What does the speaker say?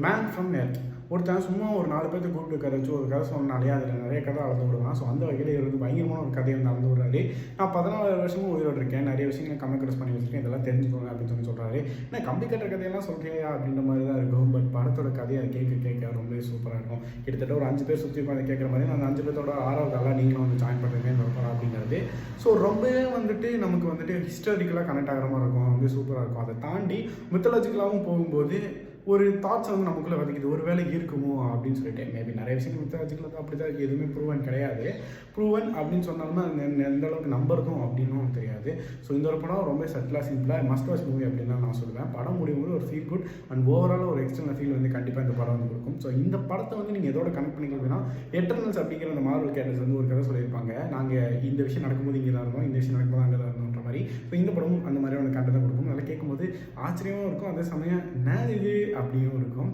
Man from earth. ஒருத்தன் சும்மா ஒரு 4 பேர்த்த கூப்பிட்டு கதை வச்சு ஒரு கதை சொன்னாலே அதில் நிறைய கதை அளந்து விடுவான். ஸோ அந்த வகையில் இவர் வந்து பயங்கரமான ஒரு கதையை வந்து அளந்து விடுறாரு. நான் 14 வருஷமும் உயிரோடு இருக்கேன், நிறைய விஷயங்களை கம்ப்யூட்டர்ஸ் பண்ணி வச்சுருக்கேன், இதெல்லாம் தெரிஞ்சுக்கோங்க அப்படின்னு சொல்கிறாரு. ஏன்னா கம்ப்யூட்டர் கதையெல்லாம் சொல்கிறியா அப்படின்ற மாதிரி தான் இருக்கும். பட் படத்தோட கதையை அதை கேட்க ரொம்பவே சூப்பராக இருக்கும். கிட்டத்தட்ட ஒரு 5 பேர் சுற்றி உட்காந்து கேட்குற மாதிரி அந்த 5 பேர்த்தோட 6வது ஆளாக நீங்களும் வந்து ஜாயின் பண்ணுறீங்க இந்த படம் அப்படிங்கிறது. ஸோ ரொம்பவே வந்துட்டு நமக்கு வந்துட்டு ஹிஸ்டாரிக்கலாக கனெக்ட் ஆகிற மாதிரி இருக்கும், ரொம்ப சூப்பராக இருக்கும். அதை தாண்டி மித்தாலஜிக்கலாகவும் போகும்போது ஒரு தாட்ஸ் வந்து நமக்குள்ளே வதைக்குது, ஒரு வேலை இருக்குமோ அப்படின்னு சொல்லிட்டு. மேபி நிறைய விஷயங்கள் மித்தாலஜிக்கலாக அப்படி தான் இருக்குது, எதுவுமே ப்ரூவன் கிடையாது. ப்ரூவன் அப்படின்னு சொன்னாலுமே அது எந்த அளவுக்கு நம்புறதும் அப்படின்னும் தெரியாது. ஸோ இந்த ஒரு படம் ரொம்ப சட்டிலாக சிம்பிளாக மஸ்ட் வாட்ச் மூவி அப்படின்னு தான் நான் சொல்லுவேன். படம் முடியும்போது ஒரு ஃபீல் குட் அண்ட் ஓவரால் ஒரு எக்ஸ்டர்னல் ஃபீல் வந்து கண்டிப்பாக இந்த படம் வந்து கொடுக்கும். ஸோ இந்த படத்தை வந்து நீங்கள் எதோட கனெக்ட் பண்ணிக்கிறதுனா எட்டர்னல்ஸ் அப்படிங்கிற அந்த மார்வல் கேரக்டர்ஸ் வந்து ஒரு கதை சொல்லியிருப்பாங்க. நாங்கள் இந்த விஷயம் நடக்கும்போது இங்கே தான் இருந்தோம், இந்த விஷயம் நடக்கும்போது அங்கே தான் இருந்தோன்ற மாதிரி. ஸோ இந்த படமும் அந்த மாதிரியான கண்டதை கொடுக்கும். நல்லா கேட்கும்போது ஆச்சரியமாக இருக்கும், அதே சமயம் என்ன இது அப்படியும் இருக்கும்.